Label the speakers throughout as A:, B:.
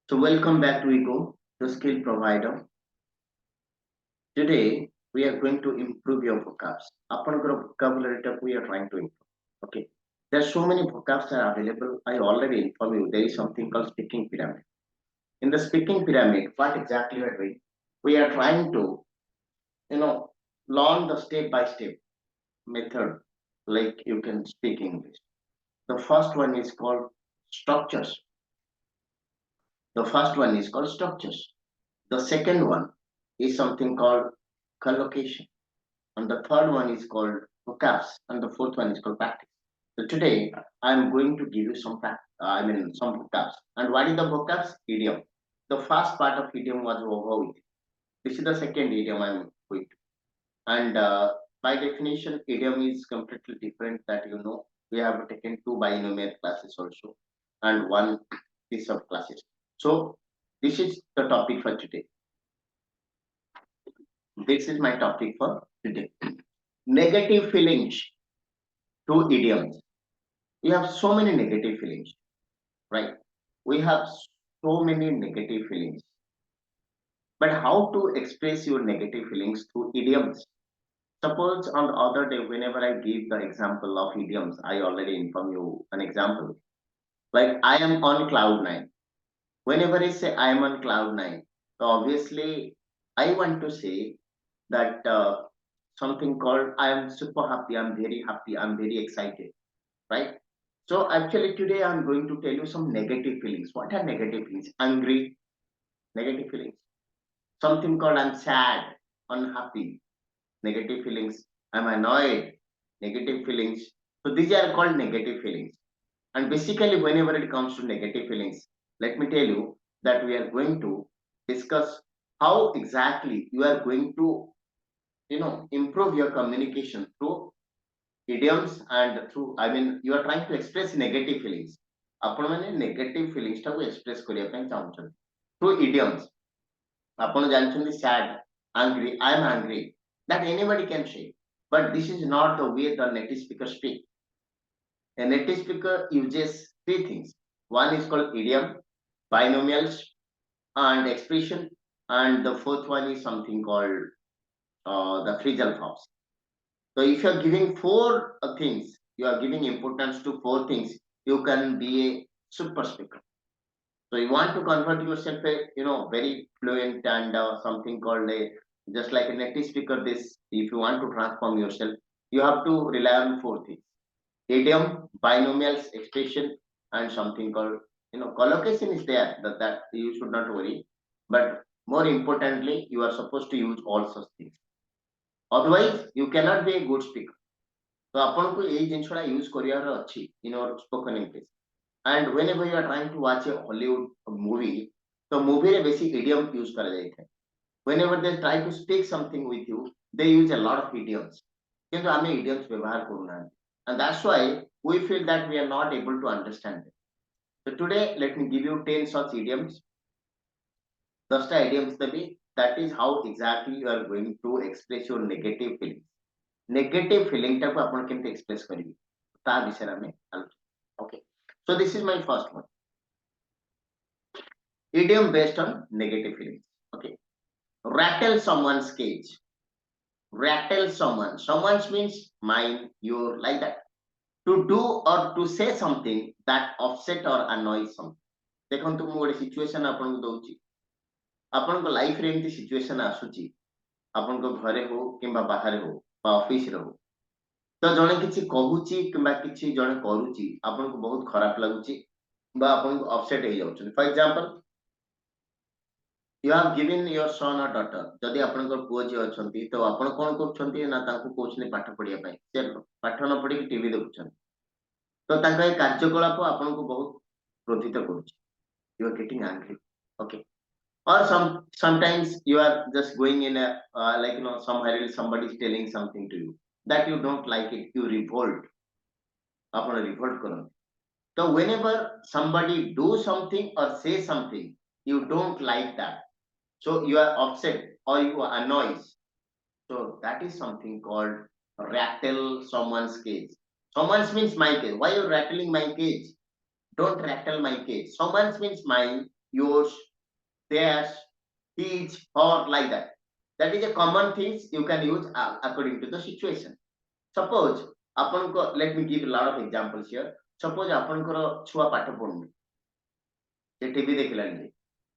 A: So welcome back to Ego, the skill provider. Today we are going to improve your vocabs. ଆପଣଙ୍କର vocabulary ଟାକୁ we are trying to improve. Okay. There are so many vocabs that are available. I already informed you there is something called speaking pyramid. In the speaking pyramid, what exactly we are doing? We are trying to, you know, learn the step by step method like you can speak English. The first one is called structures. The first one is called structures. The second one is something called collocation. And the third one is called vocabs. And the fourth one is called practice. So today I'm going to give you some vocabs. And what is the vocabs? Idiom. The first part of idiom was over with. This is the second idiom I'm going to. And by definition, idiom is completely different that you know. We have taken two binomial classes also and one piece of classes. So this is the topic for today. This is my topic for today. Negative feelings to idioms. We have so many negative feelings, right? We have so many negative feelings. But how to express your negative feelings through idioms? Suppose on the other day, whenever I give the example of idioms, I already inform you an example. Like I am on cloud nine. Whenever I say I am on cloud nine, so obviously I want to say that something called I am super happy, I'm very excited, right? So actually today I'm going to tell you some negative feelings. What are negative feelings? Angry, negative feelings. Something called I'm sad, unhappy, negative feelings. I'm annoyed, negative feelings. So these are called negative feelings. And basically whenever it comes to negative feelings, let me tell you that we are going to discuss how exactly you are going to improve your communication through idioms and through you are trying to express negative feelings. ଆପଣ ମାନେ negative feelings ଟାକୁ express କରିବା ପାଇଁ ଚାହୁଁଛନ୍ତି through idioms. ଆପଣ ଜାଣିଛନ୍ତି sad, angry, I am angry, that anybody can say, but this is not the way the native speaker speak. A native speaker uses three things. One is called idiom, binomials, and expression, and the fourth one is something called the phrasal verbs. So if you are giving four things, you are giving importance to four things, you can be a super speaker. So you want to convert yourself a very fluent and something called a just like a native speaker. This if you want to transform yourself, you have to rely on four things: idiom, binomials, expression, and something called collocation is there. That you should not worry. But more importantly, you are supposed to use all such things. Otherwise, you cannot be a good speaker. So ଆପଣଙ୍କୁ ଏଇ ଜିନିଷଟା use କରିବାର ଅଛି in your spoken English. And whenever you are trying to watch a Hollywood movie, the movie ରେ ବେଶୀ idiom use କରାଯାଇଥାଏ. Whenever they try to speak something with you, they use a lot of idioms. କିନ୍ତୁ ଆମେ idioms ବ୍ୟବହାର କରୁନାହାନ୍ତି. And that's why we feel that we are not able to understand them. So today, let me give you 10 such idioms. 10টা idioms ଦେବି. That is how exactly you are going to express your negative feelings. Negative feeling टाକୁ आपण केमते express करिवे ता विषय में आलोचना. Okay, so this is my first one. Idiom based on negative feelings. Okay, rattle someone's cage. Rattle someone means mine, your, like that. To do or to say something that upset or annoys someone. देखंतु मु गोटे situation आपन को दउची. आपन को life रे एमती situation आसुची. आपन को घरे हो किबा बाहर हो बा ऑफिस रे हो. तो जने किछि कहूची किबा किछि जने करूची आपन को बहुत खराब लागुची बा आपन को अपसेट हे जाउछन. For example, you have given your son or daughter. जदि आपन को पुओ जे अछंती तो आपन कोन करछंती ना तांको कोचने पाठ पढिया पई से पाठ न पढि टीवी देखुछन. तो तांका ए कार्यकलाप आपन को बहुत क्रोधित करूची. You are getting angry. Okay. Or sometimes you are just going in a somewhere else somebody is telling something to you that you don't like it, you revolt. Upon revolt करो. So whenever somebody do something or say something you don't like that, so you are upset or you are annoyed, so that is something called rattle someone's cage. Someone's means my cage. Why you rattling my cage? Don't rattle my cage. Someone's means mine. yours, theirs, his, her, like that. That is a common things you can use according to the situation. Suppose ଆପଣଙ୍କ let me give a lot of examples here. Suppose ଆପଣଙ୍କର ଛୁଆ ପାଠ ପଢୁନି, ସେ TV ଦେଖିଲାଣି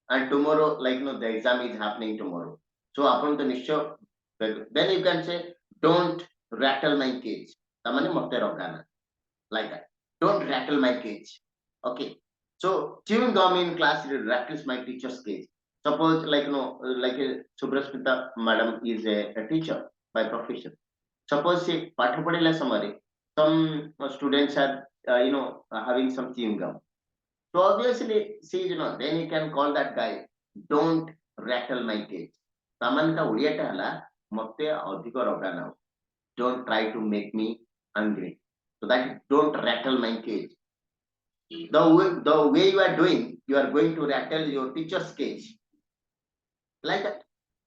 A: and tomorrow like the exam is happening tomorrow. So ଆପଣ ତ ନିଶ୍ଚୟ then you can say don't rattle my cage. ତା ମାନେ ମତେ ରଗାନା, like that. Don't rattle my cage. Okay. So chewing gum in class rattles my teacher's cage. Suppose like a Subrasmita madam is a teacher by profession. Suppose she path padila samare some students are having some chewing gum. So obviously see then you can call that guy don't rattle my cage. Tamanta odia ta hala mate adhiko rogana. Don't try to make me angry. So that don't rattle my cage. The way you are doing, you are going to rattle your teacher's cage, like that.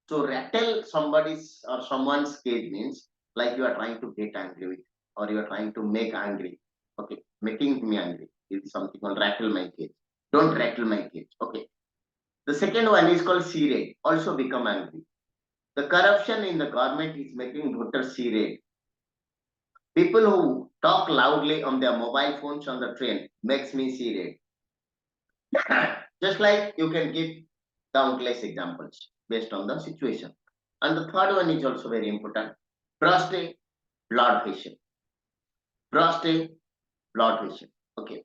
A: So rattle somebody's or someone's cage means like you are trying to get angry with, or you are trying to make angry. Okay, making me angry is something called rattle my cage. Don't rattle my cage. Okay. The second one is called serate, also become angry. The corruption in the government is making voters serate. People who talk loudly on their mobile phones on the train makes me serate. Just like you can give countless examples based on the situation. And the third one is also very important. Prostate blood pressure. Prostate blood pressure. Okay.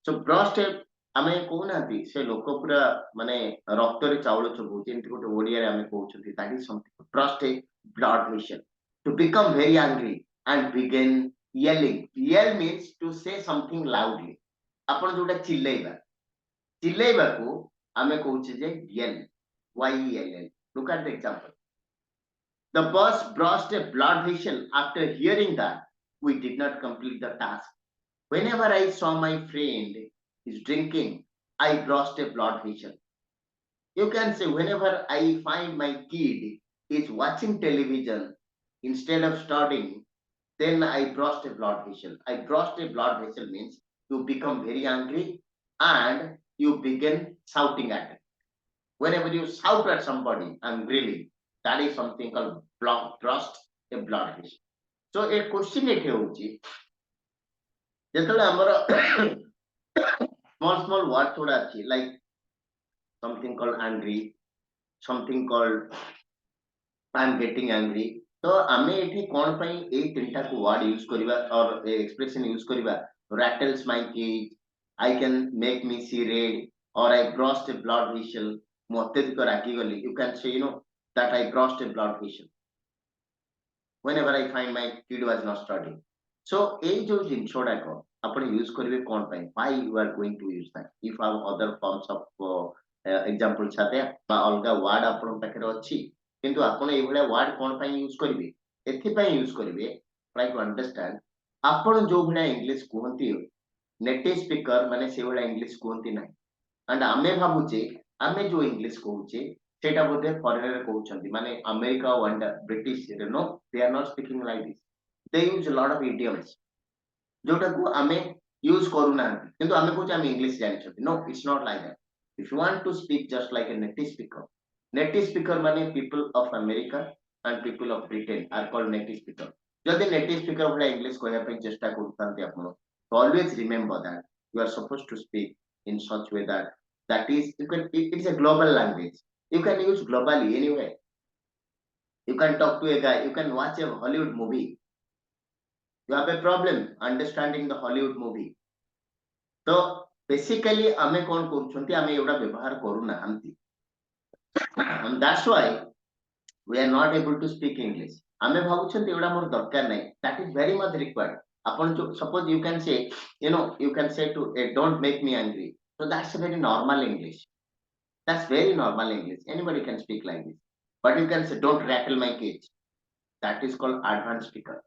A: So prostate ଆମେ କହୁନାହାନ୍ତି ସେ ଲୋକ ପୁରା ମାନେ ରକ୍ତରେ ଚାଉଳ ଚୋବଉଛି, ଏମିତି ଗୋଟେ ଓଡିଆରେ ଆମେ କହୁଛନ୍ତି, that is something prostate blood pressure. To become very angry and begin yelling. Yell means to say something loudly. ଆପଣ ଯୋଉଟା ଚିଲ୍ଲେଇବା, ଚିଲ୍ଲେଇବାକୁ ଆମେ କହୁଛେ ଯେ yell. YELL. Look at the example. The boss burst a blood vessel. After hearing that, we did not complete the task. Whenever I saw my friend is drinking, I burst a blood vessel. You can say whenever I find my kid is watching television instead of studying, then I burst a blood vessel. I burst a blood vessel means you become very angry and you begin shouting at it. Whenever you shout at somebody angrily, that is something called burst a blood vessel. So a question it ହେଉଛି ଯେତେବେଳେ ଆମର small words ଗୁଡା ଅଛି like something called angry, something called I'm getting angry. तो ଆମେ ଏଠି କଣ ପାଇଁ ଏଇ ତିନିଟାକୁ word use କରିବା or expression use କରିବା? Rattles my cage, I can make me see red, or I burst a blood vessel. ମୁଁ ଅତ୍ୟଧିକ ରାଗିଗଲି. You can say that I burst a blood vessel whenever I find my kid was not studying. So ଏଇ ଯୋଉ ଜିନିଷ ଗୁଡାକ ଆପଣ use କରିବେ କଣ ପାଇଁ? Why you are going to use that? If you have other forms of example ଛାଡିଆ ବା ଅଲଗା ୱାର୍ଡ ଆପଣଙ୍କ ପାଖରେ ଅଛି, କିନ୍ତୁ ଆପଣ ଏଇଭଳିଆ ୱାର୍ଡ କଣ ପାଇଁ ୟୁଜ କରିବେ? ଏଥିପାଇଁ ୟୁଜ କରିବେ try to understand. ଆପଣ ଯୋଉ ଭଳିଆ ଇଂଲିଶ କୁହନ୍ତି ନେଟିଭ ସ୍ପିକର ମାନେ ସେଇଭଳିଆ ଇଂଲିଶ କୁହନ୍ତି ନାହିଁ, and ଆମେ ଭାବୁଛେ ଆମେ ଯୋଉ ଇଂଲିଶ କହୁଛେ ସେଇଟା ବୋଧେ ଫରେନର କହୁଛନ୍ତି, ମାନେ ଆମେରିକା ୱାଣ୍ଡା British no, they are not speaking like this. They use a lot of idioms ଯୋଉଟାକୁ ଆମେ ୟୁଜ କରୁନାହାନ୍ତି, କିନ୍ତୁ ଆମେ କହୁଛେ ଆମେ ଇଂଲିଶ ଜାଣିଛନ୍ତି. No, it's not like that. If you want to speak just like a native speaker ମାନେ people of America and people of Britain are called native speaker. ଯଦି native speaker ଭଳିଆ ଇଂଲିଶ କହିବା ପାଇଁ ଚେଷ୍ଟା କରୁଥାନ୍ତି ଆପଣ, so always remember that you are supposed to speak in such way that is it is a global language. You can use globally anywhere. You can talk to a guy, you can watch a Hollywood movie. You have a problem understanding the Hollywood movie. So basically ଆମେ କଣ କରୁଛନ୍ତି, ଆମେ ଏଗୁଡା ବ୍ୟବହାର କରୁନାହାନ୍ତି, and that's why we are not able to speak English. ଆମେ ଭାବୁଛନ୍ତି ଏଗୁଡା ମୋର ଦରକାର ନାହିଁ. That is very much required. ଆପଣ suppose you can say you can say to don't make me angry. So that's a very normal English. That's very normal English. Anybody can speak like this. But you can say don't rattle my cage. That is called advanced speaker.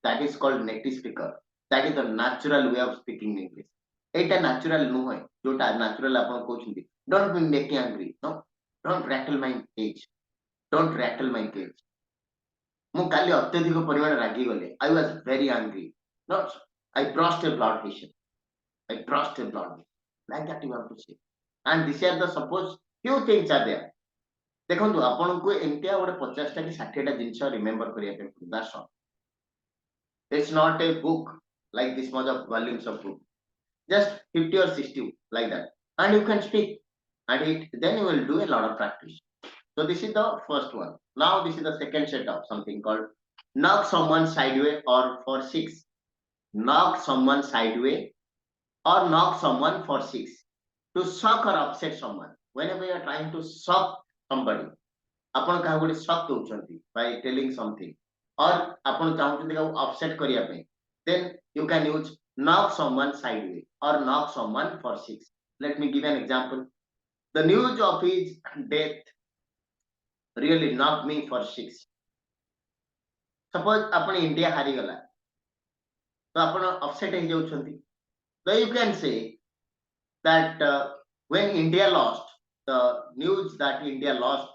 A: That is called native speaker. That is the natural way of speaking English. Eta natural nuhe. Jota natural ଆପଣ କହୁଛନ୍ତି don't make me angry. No, don't rattle my cage. Don't rattle my cage. ମୁଁ କାଲି ଅତ୍ୟଧିକ ପରିମାଣ ରାଗିଗଲି. I was very angry. Not I burst a blood vessel. I burst a blood vessel. Like that you have to say. and these are the suppose few things are there. देखो आपन को एमतिया गोटे 50 टा कि 60 टा जिंस रिमेंबर करिया पे that's all. It's not a book like this much of volumes of book. Just 50 or 60 like that. And you can speak. And then you will do a lot of practice. So this is the first one. Now this is the second set of something called knock someone sideways or for six. Knock someone sideways or knock someone for six. To shock or upset someone. Whenever you are trying to shock somebody, ଆପଣ କାହାକୁ ଗୋଟେ shock ଦଉଛନ୍ତି by telling something or ଆପଣ ଚାହୁଁଛନ୍ତି କାହାକୁ upset କରିବା ପାଇଁ, then you can use knock someone sideways or knock someone for six. Let me give an example. The news of his death really knocked me for six. Suppose ଆପଣ India ହାରିଗଲା ତ ଆପଣ upset ହେଇଯାଉଛନ୍ତି, so you can say that when India lost, the news that India lost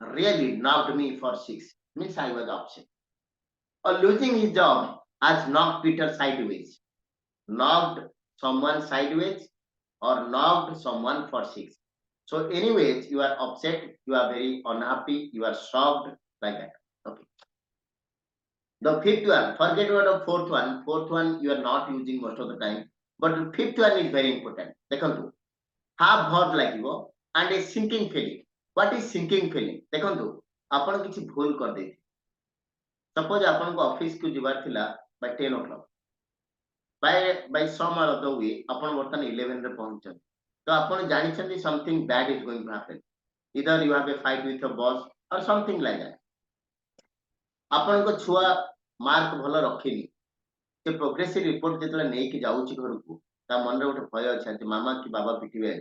A: really knocked me for six, means I was upset. Or losing his job has knocked Peter sideways. Knocked someone sideways or knocked someone for six. So anyways, you are upset, you are very unhappy, you are shocked, like that. Okay. The fifth one, forget about the fourth one. Fourth one you are not using most of the time. But the fifth one is very important. देखो half verb लागिवो and a sinking feeling. What is sinking feeling? देखो आपण किछि भूल कर देथि. Suppose आपण को office को जिबार थिला by 10 o'clock. By some or other way आपण वर्तन 11 रे पहुंचन. तो आपण जानि छथि something bad is going to happen. Either you have a fight with your boss or something like that. आपण को छुआ मार्क भलो रखिनी. से प्रोग्रेसिव रिपोर्ट जेतले नै कि जाउची घर को ता मन रे उठे भय अछि मामा कि बाबा पिटिबे.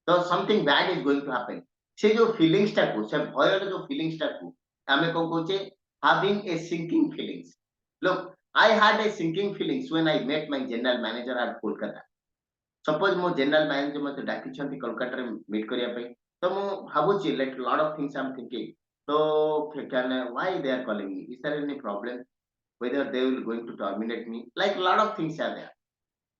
A: तो something bad is going to happen. से जो फीलिंग्स टा को से भय रे जो फीलिंग्स टा को हमें को कहूचे having a sinking feelings. Look, I had a sinking feelings when I met my general manager at Kolkata. Suppose mo general manager mate डाकी छथि कोलकाता रे मीट करिया पे तो मो भाबुची like lot of things I'm thinking. So can why they are calling me? Is there any problem? Whether they will going to terminate me? Like lot of things are there.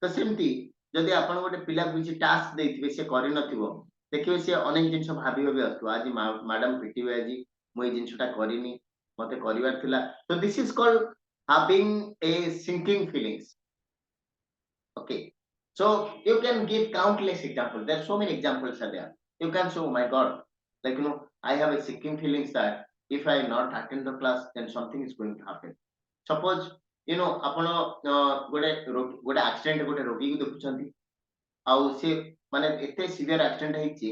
A: तो सेमती जदि आपण गोटे पिला किछि टास्क देथिबे से करि नथिबो देखिबे से अनेक जिंस भाबी भाबी आसु आज मैडम पिटिबे आज मो ए जिंसटा करिनी मते करिवार थिला. So this is called having a sinking feelings. Okay, so you can give countless examples. There are so many examples are there. You can say, oh my god, like I have a sinking feelings that if I not attend the class then something is going to happen. Suppose ଆପଣ ଗୋଟେ accident ଗୋଟେ ରୋଗୀକୁ ଦେଖୁଛନ୍ତି ଆଉ ସେ ମାନେ ଏତେ severe accident ହେଇଛି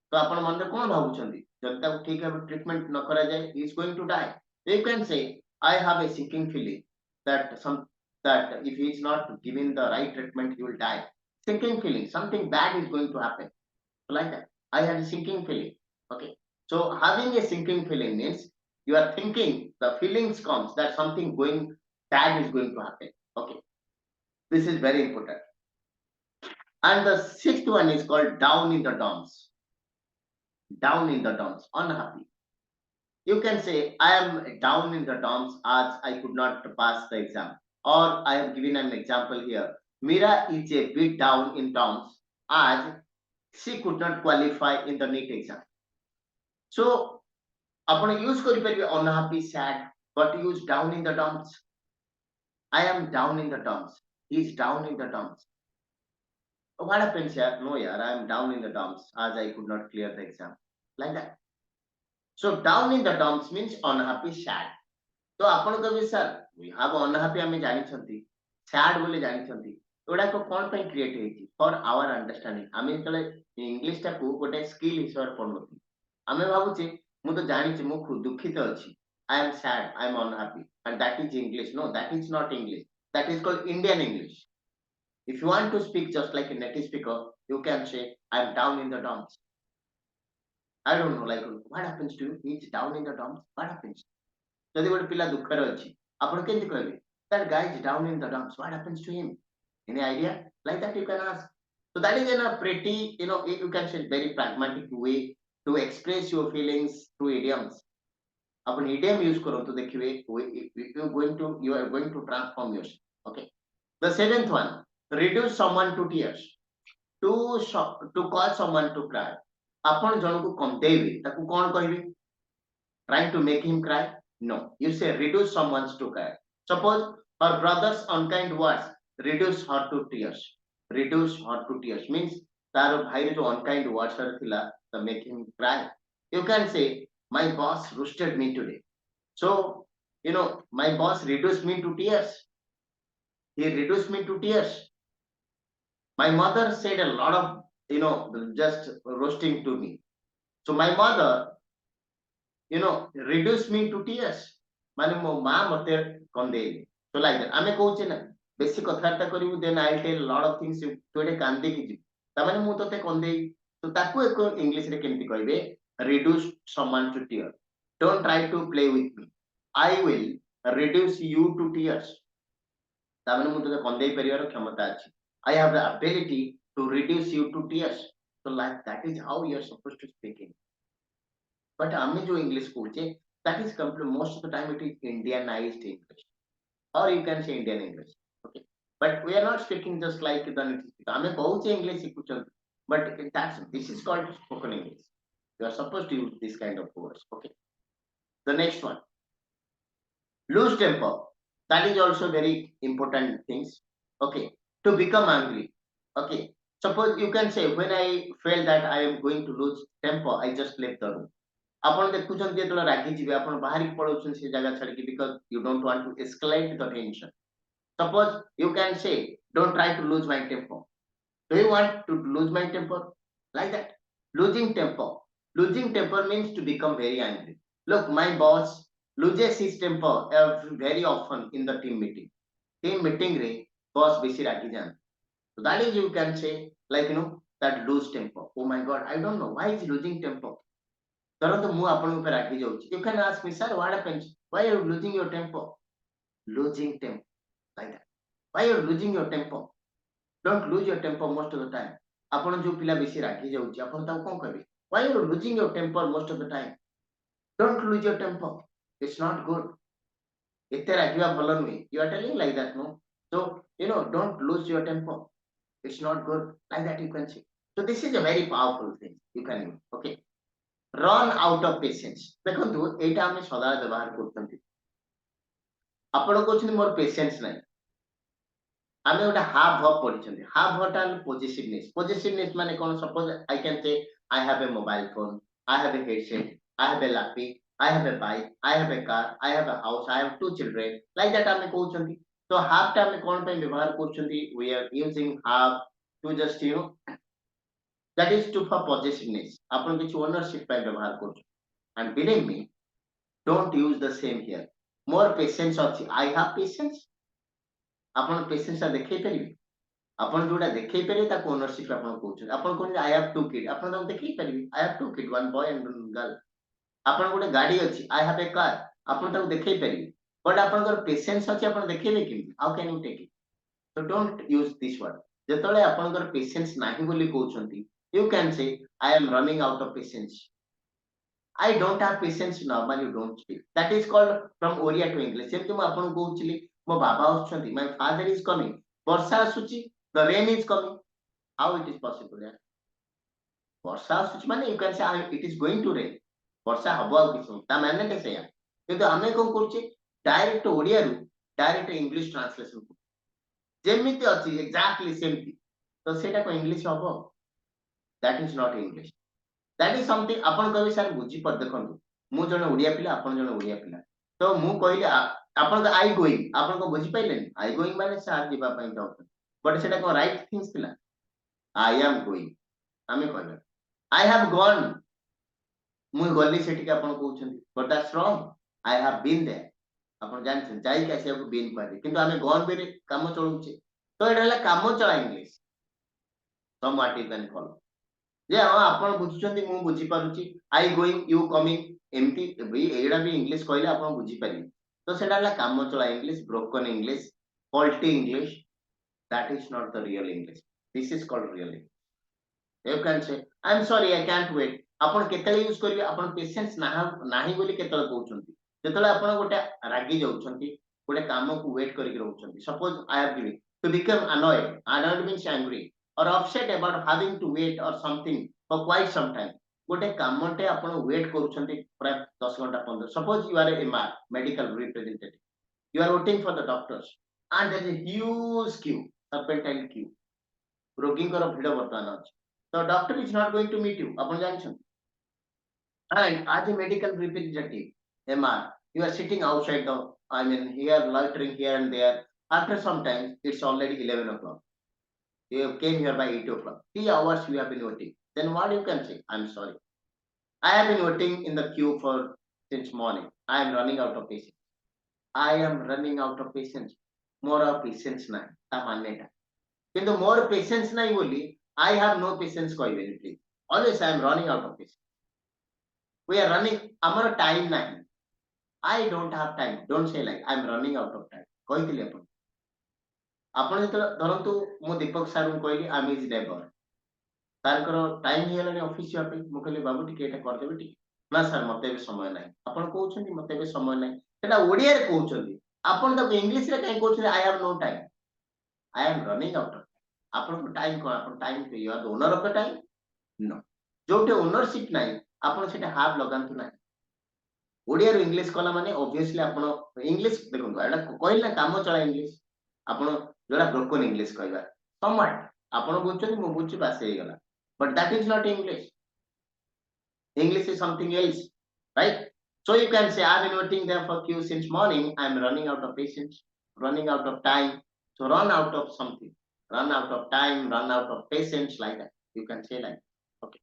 A: ତ ଆପଣ ମନରେ କଣ ଭାବୁଛନ୍ତି ଯଦି ତାକୁ ଠିକ ଭାବେ ଟ୍ରିଟମେଣ୍ଟ ନ କରାଯାଏ he is going to die. You can say I have a sinking feeling that if he is not given the right treatment he will die. Sinking feeling, something bad is going to happen, like that. I had a sinking feeling. Okay, so having a sinking feeling means you are thinking the feelings comes that something going bad is going to happen. Okay, this is very important. And the sixth one is called down in the dumps. Down in the dumps, unhappy. You can say I am down in the dumps as I could not pass the exam. Or I have given an example here. Mira is a bit down in dumps as she could not qualify in the NEET exam. So आपण use करि परिबे unhappy, sad, but use down in the dumps. I am down in the dumps. He is down in the dumps. What happens here? No, yeah, I am down in the dumps as I could not clear the exam. Like that. So down in the dumps means unhappy, sad. So आपण कहबे sir we have unhappy आमे जानि छथि, sad बोले जानि छथि. एडा को कोन पे क्रिएट हेछि for our understanding. आमे तले इंग्लिश टा को गोटे स्किल हिसाब पढनथि. आमे भाबुचे मु तो जानि छि मु दुखित अछि. I am sad, I am unhappy, and that is English. No, that is not English. That is called Indian English. If you want to speak just like a native speaker, you can say, I am down in the dumps. I don't know, like, what happens to you? He's down in the dumps. What happens? Jadi gote pila dukkha re achi. Apun kenti kohibe? That guy is down in the dumps. What happens to him? Any idea? Like that you can ask. So that is in a pretty, you can say very pragmatic way to express your feelings through idioms. Upon idiom use करो तो देखिए you are going to transform yourself. Okay, the seventh one, reduce someone to tears. to cause someone to cry. आपण जणକୁ कंदेइबे ताकू कोन कहबे? Trying to make him cry? No. You say reduce someone's to cry. Suppose her brother's unkind words reduce her to tears. Reduce her to tears means तार भाई जो unkind words thila to make him cry. You can say my boss roasted me today. So my boss reduced me to tears. He reduced me to tears. My mother said a lot of just roasting to me. So my mother reduce me to tears माने मो मां मते कंदेली so like that आमे कहूचे ना बेसी कथार्ता करिवु then I'll tell a lot of things तू एटे कांदे की जी ता माने मु तते कंदेई तो ताकू एक इंग्लिश रे केमति कहबे reduce someone to tears don't try to play with me I will reduce you to tears ता माने मु तते कंदेई परिवार क्षमता अछि I have the ability to reduce you to tears so like that is how you are supposed to speak in but आमे जो English कहूचे that is complete most of the time it is Indianized English or you can say Indian English okay but we are not speaking just like the native speaker आमे कहूचे English सिखुचन but this is called spoken English you are supposed to use this kind of words okay the next one lose temper that is also very important things okay to become angry okay suppose you can say when I feel that I am going to lose temper I just left the room आपण देखुछन जेतले रागी जिबे आपण बाहरी पळौछन से जगह छाडी because you don't want to escalate the tension suppose you can say don't try to lose my temper do you want to lose my temper like that losing temper means to become very angry look my boss loses his temper very often in the team meeting re boss बेसी रागी जान so that is you can say like that lose temper oh my god I don't know why is losing temper धरନ୍ତୁ ମୁଁ ଆପଣଙ୍କ ଉପରେ ରାଗି ଯାଉଛି you can ask me sir what happens why are you losing your temper losing temper like that why are you losing your temper don't lose your temper most of the time ଆପଣ ଯୋଉ ପିଲା ବେଶୀ ରାଗି ଯାଉଛି ଆପଣ ତାକୁ କଣ କହିବେ why are you losing your temper most of the time don't lose your temper it's not good ଏତେ ରାଗିବା ଭଲ ନୁହେଁ you are telling like that no so don't lose your temper it's not good like that you can say so this is a very powerful thing you can use okay run out of patience देखंतु एटा हमें सदा व्यवहार करथंती आपण कहउछन more patience नै आमे ओटा have verb पढिछन have verb टा पॉजिटिवनेस माने कोन suppose I can say I have a mobile phone I have a headset I have a laptop I have a bike I have a car I have a house I have two children like that आमे कहउछन तो have टा हमें कोन पे व्यवहार करछन we are using have to just that is to for possessiveness आपण किछ ओनरशिप पे व्यवहार करू and believe me don't use the same here more patience अछि I have patience आपण पेशेंस ता देखै परिबे आपण जोडा देखै परिबे ता ओनरशिप आपण कहू आपण कोन I have two kids आपण त देखै परिबे I have two kids one boy and one girl आपण गोटे गाड़ी अछि I have a car आपण त देखै परिबे बट आपण कर पेशेंस अछि आपण देखैबे कि how can you take it so don't use this word जेतले आपण कर पेशेंस नाही बोली कहउछंती you can say I am running out of patience I don't have patience normally you don't speak that is called from Oriya to English जेमति म आपन कहउछली मो बाबा आछंती my father is coming वर्षा आसुची the rain is coming how it is possible यार वर्षा आसुची माने you can say it is going to rain वर्षा हबो आ किछ ता माने ते सेया किंतु आमे कोन करछे डायरेक्ट ओडिया रु डायरेक्ट इंग्लिश ट्रांसलेशन जेमिति अछि एक्जेक्टली सेमति तो सेटा को इंग्लिश हबो that is not English that is something आपण कहबे सर बुझी पर देखंतु मु जने ओडिया पिला आपण जने ओडिया पिला तो मु कहली आपण का आई गोइंग आपण को बुझी पाइलेन आई गोइंग माने सर जीवा पई जाउ बट सेटा को राइट थिंग्स थिला आई एम गोइंग आमे कहले आई हैव गॉन मु गली सेठी के आपण कहउछन but that's wrong I have been there आपण जानछन जाई के आसे को बीन पारे किंतु आमे गॉन बेरे काम चलउछे तो एटा हला काम चला English some what you can call जे हां आपण बुझुचंती मु बुझी पारुची आई गोइंग यू कमिंग एमती एडा भी इंग्लिश कहले आपण बुझी पारि तो सेडा ला काम चला English broken English faulty English that is not the real English this is called real English you can say I am sorry I can't wait आपण केतले यूज करिवे आपण पेशेंस नाही बोली केतले कहउचंती जेतले आपण गोटे रागी जाउचंती गोटे काम को वेट करिक रहउचंती suppose I have given to become annoyed means angry or upset about having to wait or something for quite some time. गोटे कामटे आपण वेट करूछंती प्राय 10 घंटा 15. Suppose you are a MR, medical representative. You are waiting for the doctors and there is a huge queue, serpentine queue. ରୋଗୀଙ୍କର ଭିଡ଼ ବର୍ତ୍ତମାନ ଅଛି. The doctor is not going to meet you. ଆପଣ ଜାଣିଛନ୍ତି? And as a medical representative, MR, you are sitting outside the, I mean, here, loitering here and there. After some time, it's already 11 o'clock. You came here by 8 o'clock. 3 hours you have been waiting. Then what you can say? I'm sorry. I have been waiting in the queue for since morning. I am running out of patience. I am running out of patience. More patience now. କିନ୍ତୁ ମୋର patience ନାହିଁ ବୋଲି I have no patience କହିବେନି please. Always I am running out of patience. We are running, ଆମର time ନାହିଁ. I don't have time. Don't say like I am running out of time. କହିଥିଲି ଆପଣ. ଆପଣ ଯେତେବେଳେ ଧରନ୍ତୁ ମୁଁ ଦୀପକ ସାର୍ଙ୍କୁ କହିଲି I am his neighbor. ତାଙ୍କର ଟାଇମ୍ ହେଇଗଲାଣି ଅଫିସ୍ ଯିବା ପାଇଁ। ମୁଁ କହିଲି ବାବୁ ଟିକେ ଏଇଟା କରିଦେବେ ଟିକେ। ନା ସାର୍ ମତେ ଏବେ ସମୟ ନାହିଁ। ଆପଣ କହୁଛନ୍ତି ମତେ ଏବେ ସମୟ ନାହିଁ। ସେଟା ଓଡ଼ିଆରେ କହୁଛନ୍ତି। ଆପଣ ତାକୁ ଇଂଲିଶରେ କାହିଁ କହୁଛନ୍ତି I have no time. I am running out of time. ଆପଣଙ୍କ ଟାଇମ୍ କଣ? ଆପଣ time you are the owner of the time? No. ଯୋଉଠି ଓନରସିପ୍ ନାହିଁ ଆପଣ ସେଟା have ଲଗାନ୍ତୁ ନାହିଁ। ଓଡ଼ିଆରୁ ଇଂଲିଶ କଲା ମାନେ obviously ଆପଣ ଇଂଲିଶ ଦେଖନ୍ତୁ ଏଟା କହିଲି ନା କାମ ଚଳା ଇଂଲିଶ। ଆପଣ ଯୋଉଟା ବ୍ରୋକନ୍ ଇଂଲିଶ କହିବା। somewhat ଆପଣ ବୁଝୁଛନ୍ତି ମୁଁ ବୁଝୁଛି ବାସ୍ ହେଇଗଲା। But that is not English. English is something else, right? So you can say I've been waiting there for queue since morning. I'm running out of patience, running out of time. So run out of something, run out of time, run out of patience, like that. You can say like that. Okay.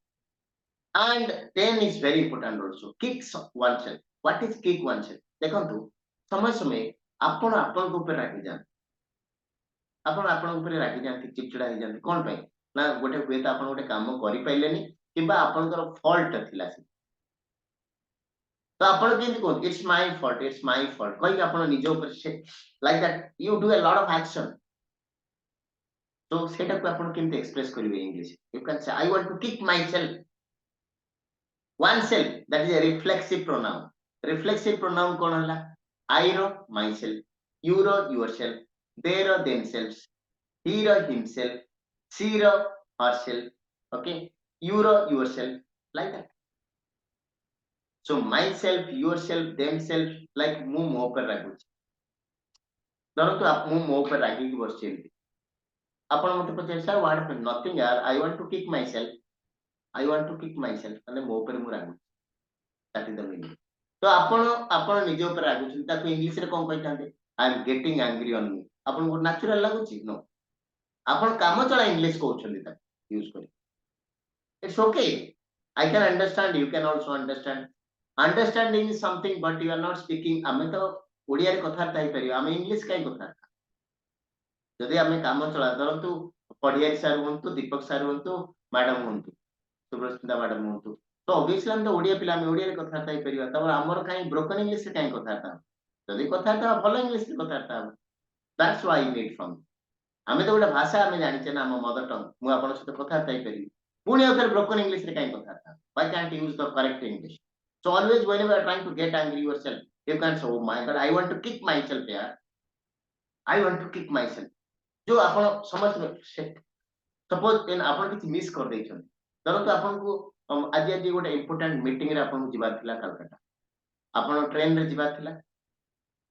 A: And then is very important also. Kick oneself. What is kick oneself? ଦେଖନ୍ତୁ ସମୟ ସମୟ ଆପଣ ଆପଣଙ୍କ ଉପରେ ରାଗି ଯାଆନ୍ତି। ଆପଣ ଆପଣଙ୍କ ଉପରେ ରାଗି ଯାଆନ୍ତି, ଚିଡ଼ଚିଡ଼ା ହେଇଯାଆନ୍ତି। କଣ ପାଇଁ? ନା ଗୋଟେ ହୁଏତ ଆପଣ ଗୋଟେ କାମ କରିପାରିଲେନି କିମ୍ବା ଆପଣଙ୍କର ଫଲ୍ଟ ଥିଲା ସେ। ତ ଆପଣ କେମିତି କୁହନ୍ତି ଇଟ୍ସ ମାଇ ଫଲ୍ଟ କହିକି ଆପଣ ନିଜ ଉପରେ ସେ like that you do a lot of action. ତ ସେଇଟାକୁ ଆପଣ କେମିତି ଏକ୍ସପ୍ରେସ କରିବେ English? You can say I want to kick myself. oneself, that is a reflexive pronoun. Reflexive pronoun କଣ ହେଲା? I ର myself, you ର yourself, they ର themselves, he ର himself, she ର herself, okay, you ର yourself, like that. So myself, yourself, themselves, like ମୁଁ ମୋ ଉପରେ ରାଗୁଛି। ଧରନ୍ତୁ ମୁଁ ମୋ ଉପରେ ରାଗିକି ବସିଛି ଏମିତି। ଆପଣ ମତେ ପଚାରିବେ sir what happened? Nothing yaar, I want to kick myself. I want to kick myself ମାନେ ମୋ ଉପରେ ମୁଁ ରାଗୁଛି। That is the meaning. ତ ଆପଣ ନିଜ ଉପରେ ରାଗୁଛନ୍ତି ତାକୁ ଇଂଲିଶରେ କଣ କହିଥାନ୍ତେ? I am getting angry on me. ଆପଣଙ୍କୁ ନ୍ୟାଚୁରାଲ ଲାଗୁଛି? No. ଆପଣ କାମ ଚଳା ଇଂଲିଶ କହୁଛନ୍ତି ତାକୁ ୟୁଜ କରି। It's okay. I can understand, you can also understand. Understanding is something but you are not speaking. ଆମେ ତ ଓଡ଼ିଆରେ କଥାବାର୍ତ୍ତା ହେଇପାରିବା, ଆମେ ଇଂଲିଶ କାହିଁ କଥାବାର୍ତ୍ତା? ଯଦି ଆମେ କାମ ଚଳା ଧରନ୍ତୁ ପଢିଆରୀ ସାର୍ ହୁଅନ୍ତୁ, ଦୀପକ ସାର୍ ହୁଅନ୍ତୁ, ମ୍ୟାଡାମ ହୁଅନ୍ତୁ, ସୁବ୍ରସ୍ମିତା ମ୍ୟାଡାମ ହୁଅନ୍ତୁ। ତ obviously ଆମେ ତ ଓଡ଼ିଆ ପିଲା, ଆମେ ଓଡ଼ିଆରେ କଥାବାର୍ତ୍ତା ହେଇପାରିବା। ତାପରେ ଆମର କାହିଁ ବ୍ରୋକନ୍ ଇଂଲିଶରେ କାହିଁ କଥାବାର୍ତ୍ତା ହବା? ଯଦି କଥାବାର୍ତ୍ତା ହବା ଭଲ ଇଂଲିଶରେ କଥାବାର୍ତ୍ତା ହବା। That's why I need from you. ଆମେ ତ ଗୋଟେ ଭାଷା ଆମେ ଜାଣିଛେ ନା ଆମ ମଦର ଟଙ୍ଗ। ମୁଁ ଆପଣଙ୍କ ସହିତ କଥାବାର୍ତ୍ତା ହେଇପାରିବି। ପୁଣି ଆଉ ଥରେ ବ୍ରୋକନ୍ ଇଂଲିଶରେ କାହିଁ କଥାବାର୍ତ୍ତା ହବା? Why can't you use the correct English? So always whenever you are trying to get angry yourself, you can say, oh my God, I want to kick myself here. I want to kick myself. जो ଆପଣ ସମସ୍ତେ suppose ଆପଣ କିଛି miss କରିଦେଇଛନ୍ତି। ଧରନ୍ତୁ ଆପଣଙ୍କୁ ଆଜି ଗୋଟେ ଇମ୍ପୋର୍ଟାଣ୍ଟ ମିଟିଂରେ ଆପଣଙ୍କୁ ଯିବାର ଥିଲା କାଲକାଟା। ଆପଣ ଟ୍ରେନରେ ଯିବାର ଥିଲା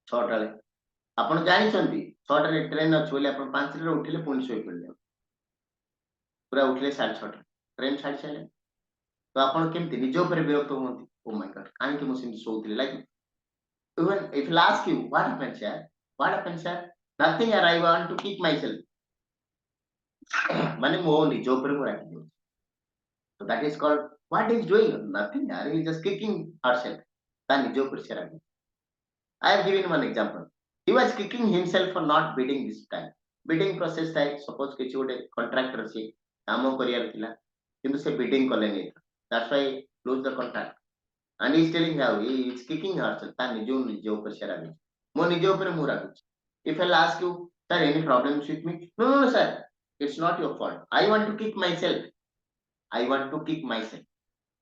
A: 6ଟା ବେଳେ। ଆପଣ ଜାଣିଛନ୍ତି 6ଟାରେ ଟ୍ରେନ ଅଛି ବୋଲି ଆପଣ 5ଟାରେ ଉଠିଲେ ପୁଣି ଶୋଇପଡ଼ିଲେ। ପୁରା ଉଠିଲେ 6:30 ଟ୍ରେନ ଛାଡ଼ି ସାରିଲେଣି। ତ ଆପଣ କେମିତି ନିଜ ଉପରେ ବିରକ୍ତ ହୁଅନ୍ତି? ଓ ମାଇ ଗଡ୍ କାହିଁକି ମୁଁ ସେମିତି ଶୋଉଥିଲି? Like even if I'll ask you what happened sir, what happened sir, nothing sir, I want to kick myself. ମାନେ ମୋ ନିଜ ଉପରେ ମୁଁ ରାଗି ଯାଉଛି। So that is called what is doing? Nothing sir, he is just kicking herself. ତା ନିଜ ଉପରେ ସେ ରାଗି। I have given one example. He was kicking himself for not bidding this time. Bidding process ଥାଏ suppose କିଛି ଗୋଟେ contractor ଅଛି କାମ କରିବାର ଥିଲା କିନ୍ତୁ ସେ bidding କଲେନି। That's why lose the contract. And he is telling how he is kicking herself. ତା ନିଜ ଉପରେ ସେ ରାଗୁଛି। ମୋ ନିଜ ଉପରେ ମୁଁ ରାଗୁଛି। If I'll ask you, sir, any problems with me? No, no, no, sir. It's not your fault. I want to kick myself. I want to kick myself.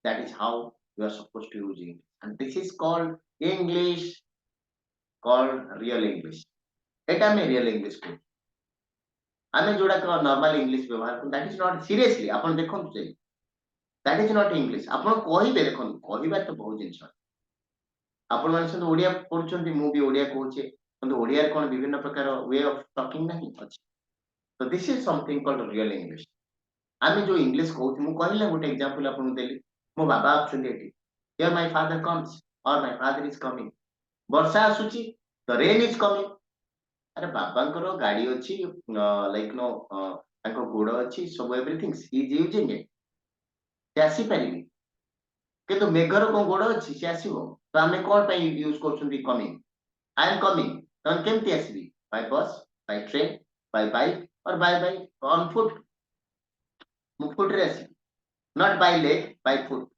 A: That is how you are supposed to use English. And this is called English, called real English. এটা আমি real English করি। आमे जोड़ा normal English व्यवहार करू that is not seriously आपण देखंतु जे that is not English आपण कहिबे देखंतु कहिबा तो बहुत जिंस आपण माने संग ओडिया पढुचंती मु भी ओडिया कहूचे किंतु ओडिया कोन विभिन्न प्रकार वे ऑफ टॉकिंग नहीं अछि तो this is something called real English आमे जो इंग्लिश कहूती मु कहले गोटे एग्जांपल आपण देली मो बाबा आछुंती एठी हियर माय फादर कम्स और माय फादर इज कमिंग वर्षा आसुची द रेन इज कमिंग अरे बाबांकर गाड़ी अछि लाइक नो ताको गोड़ अछि सब everything he is using it से आसी परिबी किंतु मेघर को गोड़ अछि से आसीबो तो आमे कोन पई यूज करछुंती कमिंग आई एम कमिंग तन केमती आसीबी by bus by train by bike और बाय ऑन फुट मु फुट रे आसी not by leg by foot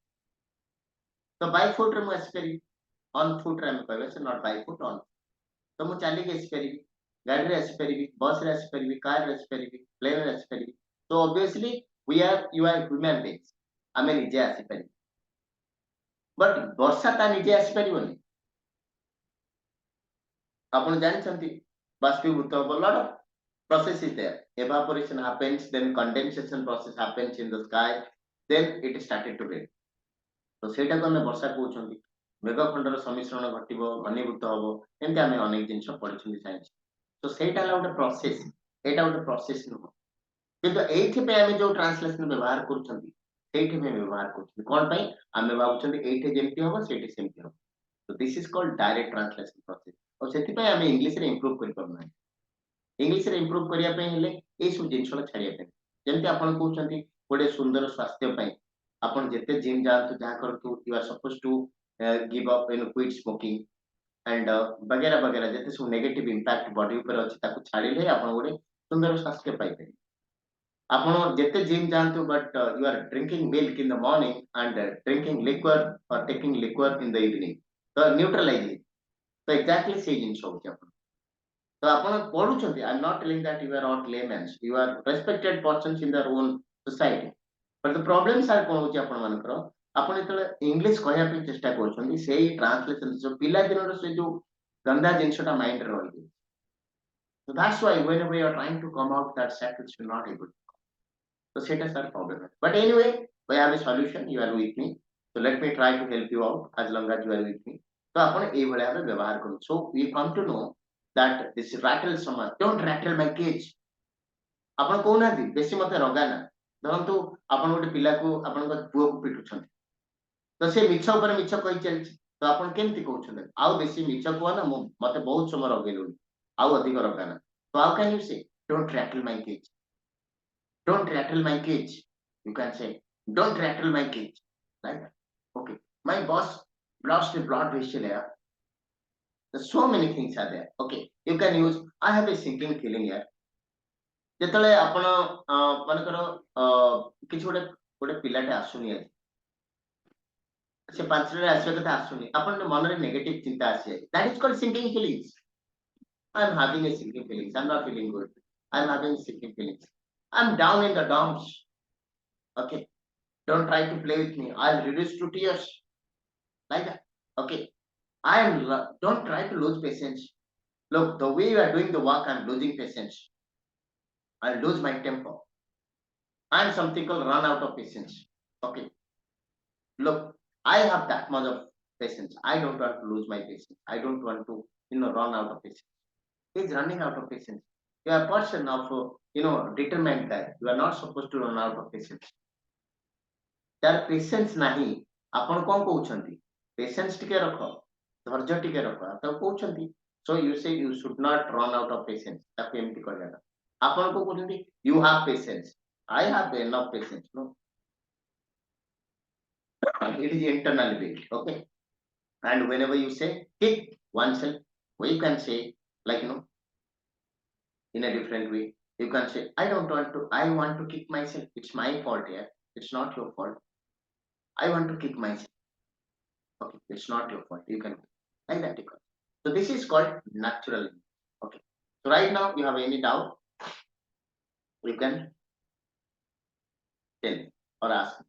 A: तो बाय फुट रे मु आसी परिबी ऑन फुट रे हम कहबे से नॉट बाय फुट ऑन तो मु चली के आसी परिबी गाड़ी रे आसी परिबी बस रे आसी परिबी कार रे आसी परिबी प्लेन रे आसी परिबी तो obviously we are you are human beings आमे निजे आसी परिबी बट वर्षा ता निजे आसी परिबोनी आपण जानछंती बाष्पीभूत हबो lot of process is there evaporation happens then condensation process happens in the sky then it started to rain तो सेटा को हमें वर्षा कहउछंती मेघखंडर सम्मिश्रण घटिबो घनीभूत हबो एंते हमें अनेक जिंस पढिछंती साइंस तो सेटा ला गोटे प्रोसेस एटा गोटे प्रोसेस नु किंतु एथि पे हमें जो ट्रांसलेशन व्यवहार करूछंती सेठी में व्यवहार करूछंती कोन पई हमें भाबुछंती एठे जेमती हबो सेठी सेमती हबो तो this is called direct translation process और सेति पे हमें इंग्लिश रे इंप्रूव करि परना इंग्लिश रे इंप्रूव करिया पे हेले ए सब जिंसला छाड़िया पे जेमति आपण कहउछंती गोटे सुंदर स्वास्थ्य पे आपण जेते जिम जांतु जा करतु you are suppose to give up in quit smoking and वगैरह वगैरह जेते सब नेगेटिव इंपैक्ट बॉडी ऊपर अछि ताको छाड़िले आपण गोटे सुंदर स्वास्थ्य पाई पे आपण जेते जिम जांतु but you are drinking milk in the morning and drinking liquor और taking liquor in the evening तो न्यूट्रलाइज तो एक्जेक्टली से जिंस होछि आपण तो आपण पढुछंती I am not telling that you are not laymen you are respected persons in their own society but the problems are कोन होची आपण मानकर आपण एतले इंग्लिश कहया पे चेष्टा करछंती सेही ट्रांसलेशन जो पिला दिनर से जो गंदा जिंसटा माइंड रे रही so that's why whenever we are trying to come out that set it should not able so set is our problem but anyway we have a solution you are with me so let me try to help you out as long as you are with me तो आपण ए भले भाबे व्यवहार करू so we come to know that this rattle summer don't rattle my cage आपण कहू नाथि बेसी मते रगाना धरंतु आपण गोटे पिला को आपण पुओ को पिटुछन तो से मिछ ऊपर मिछ कहि चलछि तो आपण केमति कहउछन आउ बेसी मिछ को ना मते बहुत समय रगेलु आउ अधिक रगाना तो how can you say don't rattle my cage don't rattle my cage you can say don't rattle my cage right okay my boss lost a blood vessel here so many things are there okay you can use I have a sinking feeling here जेतले आपण मानकर किछ गोटे गोटे पिलाटे आसुनी से पांचरे आसीबे कथा आसुनी आपण मन रे नेगेटिव चिंता आसी that is called sinking feelings I am having a sinking feelings I am not feeling good I am having sinking feelings I am down in the dumps okay don't try to play with me I'll reduce to tears like that okay don't try to lose patience look the way you are doing the work I'm losing patience I'll lose my temper and something called run out of patience okay look I have that much of patience I don't want to lose my patience I don't want to run out of patience he's running out of patience you are a person of determined guy you are not supposed to run out of patience त्यार patience नाही आपण कोन कहउछंती patience टिके रखो धैर्य टिके रखो त कहउछंती so you say you should not run out of patience ताको एमति कहला आपण को कहउछंती you have patience I have enough patience no it is internally built okay and whenever you say kick oneself well, you can say like in a different way you can say I want to kick myself it's my fault here it's not your fault I want to kick myself okay it's not your fault you can like that because so this is called natural okay so right now you have any doubt you can tell me or ask